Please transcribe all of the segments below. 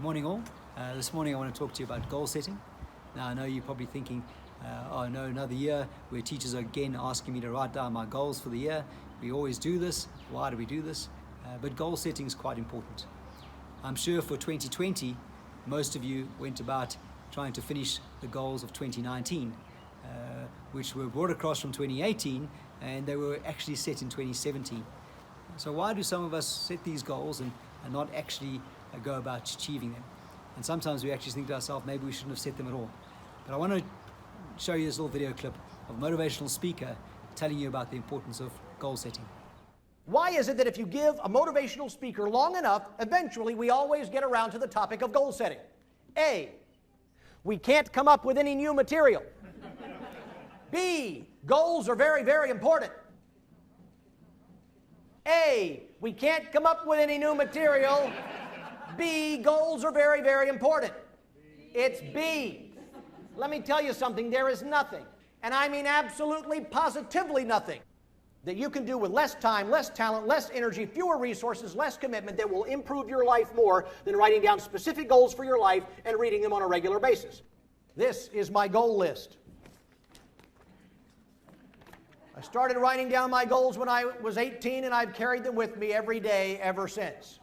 Good morning all. This morning I want to talk to you about goal setting. Now I know you're probably thinking, oh no, another year where teachers are again asking me to write down my goals for the year. We always do this. Why do we do this? But goal setting is quite important. I'm sure for 2020, most of you went about trying to finish the goals of 2019, which were brought across from 2018, and they were actually set in 2017. So why do some of us set these goals and not actually go about achieving them? And sometimes we actually think to ourselves, maybe we shouldn't have set them at all. But I want to show you this little video clip of a motivational speaker telling you about the importance of goal setting. Why is it that if you give a motivational speaker long enough, eventually we always get around to the topic of goal setting? A, we can't come up with any new material. B, goals are very, very important. A, we can't come up with any new material. B, goals are very, very important. It's B. Let me tell you something, there is nothing, and I mean absolutely positively nothing, that you can do with less time, less talent, less energy, fewer resources, less commitment that will improve your life more than writing down specific goals for your life and reading them on a regular basis. This is my goal list. I started writing down my goals when I was 18, and I've carried them with me every day ever since.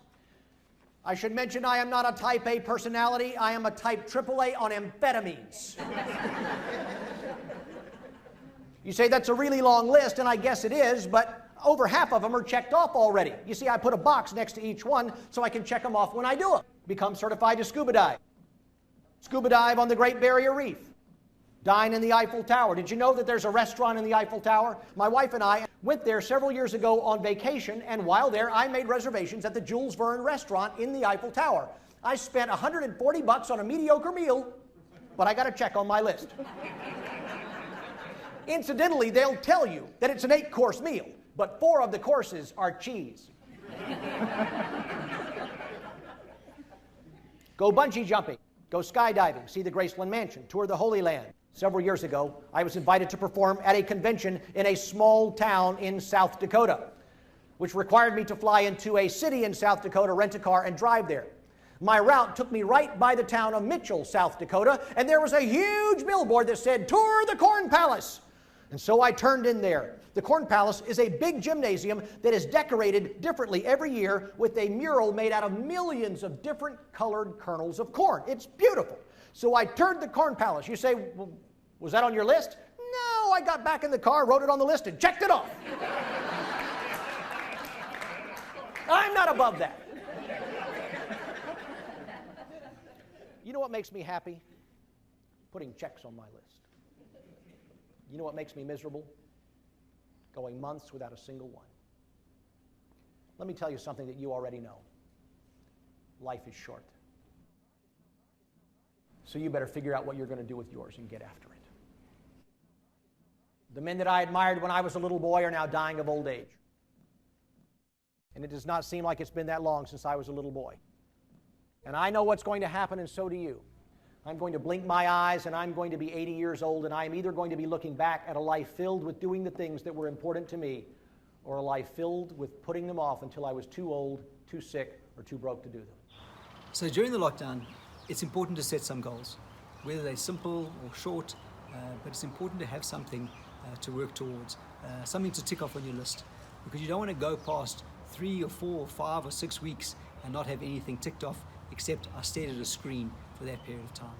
I should mention I am not a type A personality. I am a type AAA on amphetamines. You say that's a really long list, and I guess it is, but over half of them are checked off already. You see, I put a box next to each one so I can check them off when I do them. Become certified to scuba dive. Scuba dive on the Great Barrier Reef. Dine in the Eiffel Tower. Did you know that there's a restaurant in the Eiffel Tower? My wife and I went there several years ago on vacation, and while there, I made reservations at the Jules Verne restaurant in the Eiffel Tower. I spent $140 on a mediocre meal, but I got a check on my list. Incidentally, they'll tell you that it's an 8-course meal, but 4 of the courses are cheese. Go bungee jumping. Go skydiving. See the Graceland Mansion. Tour the Holy Land. Several years ago, I was invited to perform at a convention in a small town in South Dakota, which required me to fly into a city in South Dakota, rent a car, and drive there. My route took me right by the town of Mitchell, South Dakota, and there was a huge billboard that said, "Tour the Corn Palace." And so I turned in there. The Corn Palace is a big gymnasium that is decorated differently every year with a mural made out of millions of different colored kernels of corn. It's beautiful. So I toured the Corn Palace. You say, well, was that on your list? No, I got back in the car, wrote it on the list, and checked it off. I'm not above that. You know what makes me happy? Putting checks on my list. You know what makes me miserable? Going months without a single one. Let me tell you something that you already know. Life is short. So you better figure out what you're going to do with yours and get after it. The men that I admired when I was a little boy are now dying of old age. And it does not seem like it's been that long since I was a little boy. And I know what's going to happen, and so do you. I'm going to blink my eyes, and I'm going to be 80 years old, and I'm either going to be looking back at a life filled with doing the things that were important to me, or a life filled with putting them off until I was too old, too sick, or too broke to do them. So during the lockdown, it's important to set some goals, whether they're simple or short, but it's important to have something to work towards, something to tick off on your list, because you don't want to go past 3 or 4 or 5 or 6 weeks and not have anything ticked off except I stared at a screen for that period of time.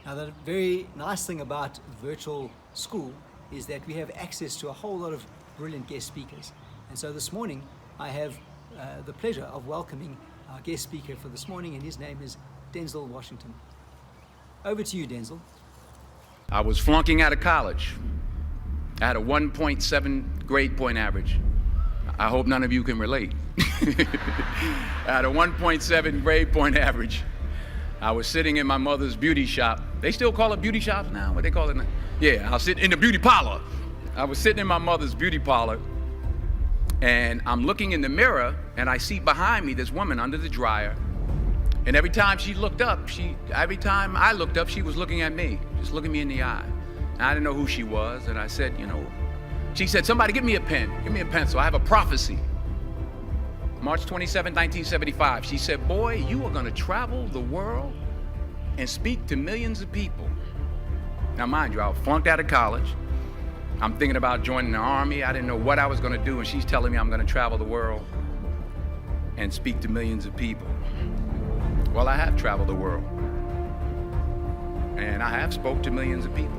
Now, the very nice thing about virtual school is that we have access to a whole lot of brilliant guest speakers. And so this morning, I have the pleasure of welcoming our guest speaker for this morning, and his name is Denzel Washington. Over to you, Denzel. I was flunking out of college. I had a 1.7 grade point average. I hope none of you can relate. I had a 1.7 grade point average. I was sitting in my mother's beauty shop. They still call it beauty shops now? What they call it now? Yeah, I was sitting in the beauty parlor. I was sitting in my mother's beauty parlor, and I'm looking in the mirror, and I see behind me this woman under the dryer. And every time she looked up, every time I looked up, she was looking at me, just looking me in the eye. And I didn't know who she was, and I said, she said, somebody give me a pen, give me a pencil, I have a prophecy. March 27, 1975. She said, boy, you are going to travel the world and speak to millions of people. Now, mind you, I was flunked out of college. I'm thinking about joining the army. I didn't know what I was going to do, and she's telling me I'm going to travel the world and speak to millions of people. Well, I have traveled the world, and I have spoke to millions of people.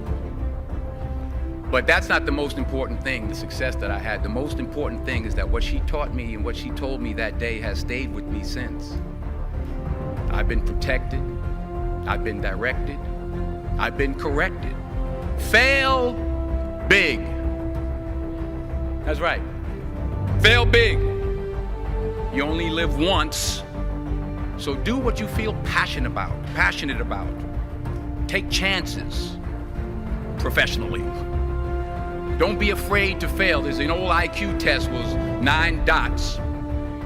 But that's not the most important thing, the success that I had. The most important thing is that what she taught me and what she told me that day has stayed with me since. I've been protected, I've been directed, I've been corrected. Fail big. That's right. Fail big. You only live once, so do what you feel passionate about. Take chances professionally. Don't be afraid to fail. There's an old IQ test, was 9 dots,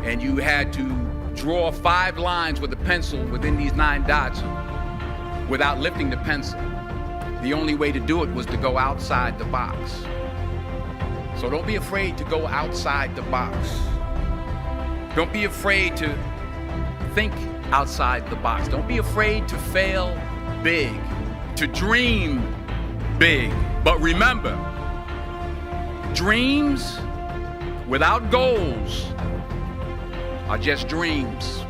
and you had to draw 5 lines with a pencil within these 9 dots without lifting the pencil. The only way to do it was to go outside the box. So don't be afraid to go outside the box. Don't be afraid to think outside the box. Don't be afraid to fail big, to dream big. But remember, dreams without goals are just dreams,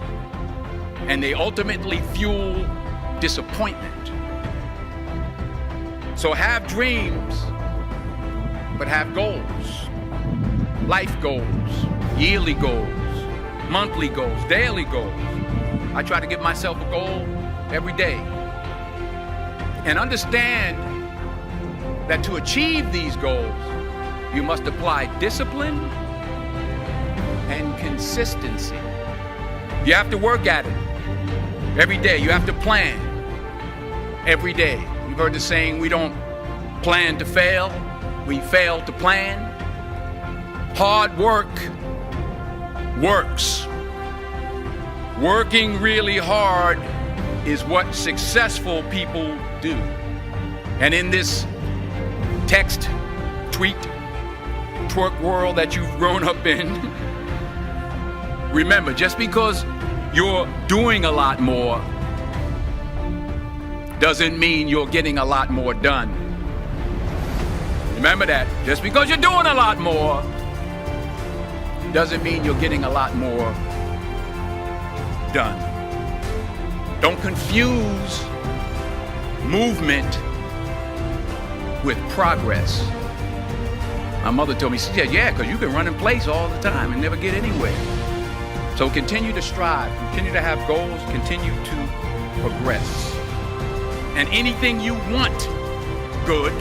and they ultimately fuel disappointment. So have dreams, but have goals. Life goals, yearly goals, monthly goals, daily goals. I try to give myself a goal every day. And understand that to achieve these goals, you must apply discipline and consistency. You have to work at it every day. You have to plan every day. You've heard the saying, we don't plan to fail, we fail to plan. Hard work works. Working really hard is what successful people do. And in this text, tweet, twerk world that you've grown up in, remember, just because you're doing a lot more doesn't mean you're getting a lot more done. Remember that. Just because you're doing a lot more doesn't mean you're getting a lot more done. Don't confuse movement with progress. My mother told me, she said, yeah, because you can run in place all the time and never get anywhere. So continue to strive, continue to have goals, continue to progress. And anything you want good,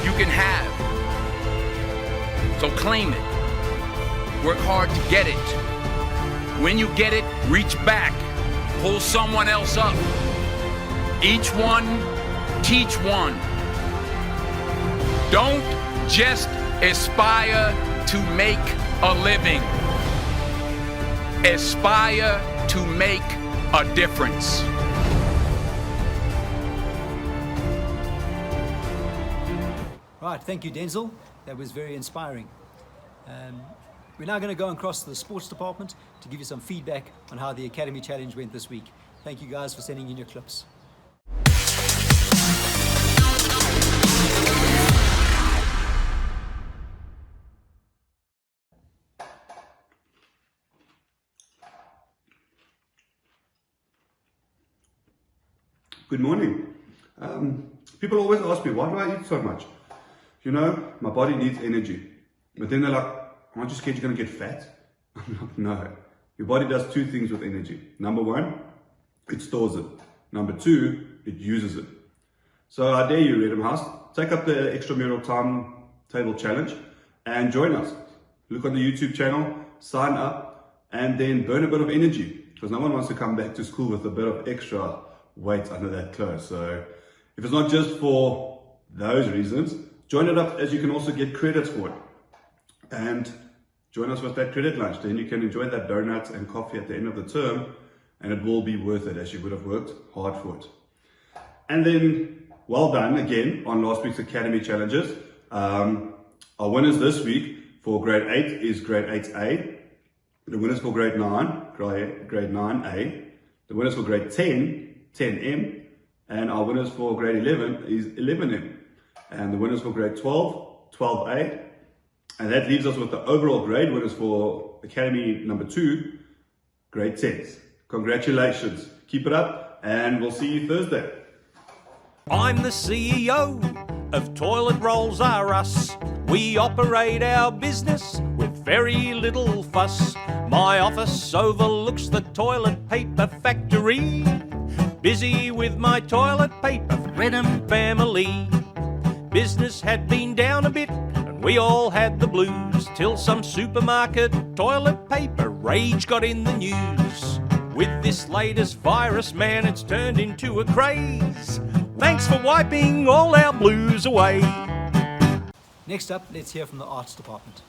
you can have. So claim it. Work hard to get it. When you get it, reach back. Pull someone else up. Each one, teach one. Don't just aspire to make a living. Aspire to make a difference. Right, thank you, Denzel. That was very inspiring. We're now going to go across to the sports department to give you some feedback on how the Academy Challenge went this week. Thank you guys for sending in your clips. Good morning. People always ask me, why do I eat so much? You know, my body needs energy. But then they're like, aren't you scared you're going to get fat? I'm like, no. Your body does 2 things with energy. Number 1, it stores it. Number 2, it uses it. So I dare you, Reddam House, take up the extramural timetable challenge and join us. Look on the YouTube channel, sign up, and then burn a bit of energy. Because no one wants to come back to school with a bit of extra weight under that clothes. So if it's not just for those reasons, join it up, as you can also get credits for it. And join us with that credit lunch. Then you can enjoy that donuts and coffee at the end of the term, and it will be worth it, as you would have worked hard for it. And then, well done again on last week's Academy Challenges. Our winners this week for grade 8 is grade 8A. The winners for grade 9, grade 9A. The winners for grade 10, 10M. And our winners for grade 11 is 11M. And the winners for grade 12, 12A. And that leaves us with the overall grade winners for Academy number 2, grade 10s. Congratulations. Keep it up, and we'll see you Thursday. I'm the CEO of Toilet Rolls R Us. We operate our business with very little fuss. My office overlooks the toilet paper factory. Busy with my toilet paper, Reddam family. Business had been down a bit and we all had the blues, till some supermarket toilet paper rage got in the news. With this latest virus, man, it's turned into a craze. Thanks for wiping all our blues away. Next up, let's hear from the arts department.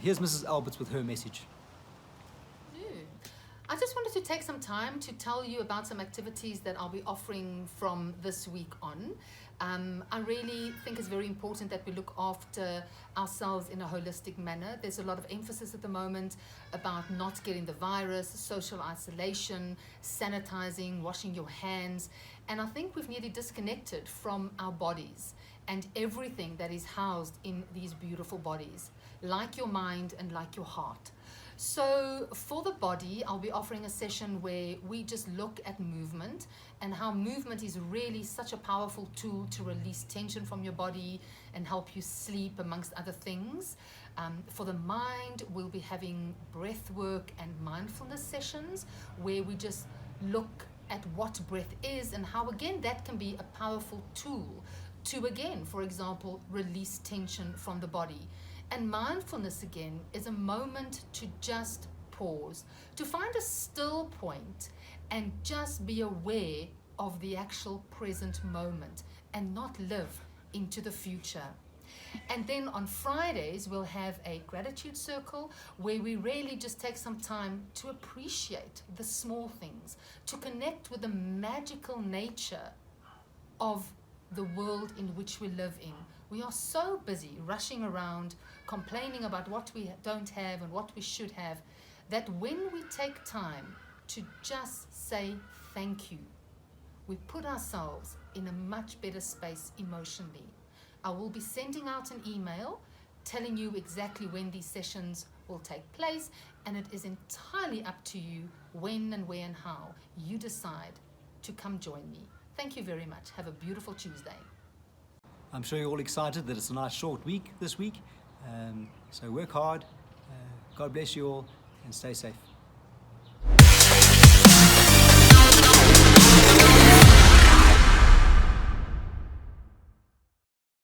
Here's Mrs. Alberts with her message. I just wanted to take some time to tell you about some activities that I'll be offering from this week on. I really think it's very important that we look after ourselves in a holistic manner. There's a lot of emphasis at the moment about not getting the virus, social isolation, sanitizing, washing your hands. And I think we've nearly disconnected from our bodies and everything that is housed in these beautiful bodies, like your mind and like your heart. So for the body, I'll be offering a session where we just look at movement and how movement is really such a powerful tool to release tension from your body and help you sleep, amongst other things. For the mind, we'll be having breath work and mindfulness sessions where we just look at what breath is and how, again, that can be a powerful tool to, again, for example, release tension from the body. And mindfulness, again, is a moment to just pause, to find a still point and just be aware of the actual present moment and not live into the future. And then on Fridays, we'll have a gratitude circle where we really just take some time to appreciate the small things, to connect with the magical nature of the world in which we live in. We are so busy rushing around, complaining about what we don't have and what we should have, that when we take time to just say thank you, we put ourselves in a much better space emotionally. I will be sending out an email telling you exactly when these sessions will take place, and it is entirely up to you when and where and how you decide to come join me. Thank you very much. Have a beautiful Tuesday. I'm sure you're all excited that it's a nice short week this week. So work hard, God bless you all, and stay safe.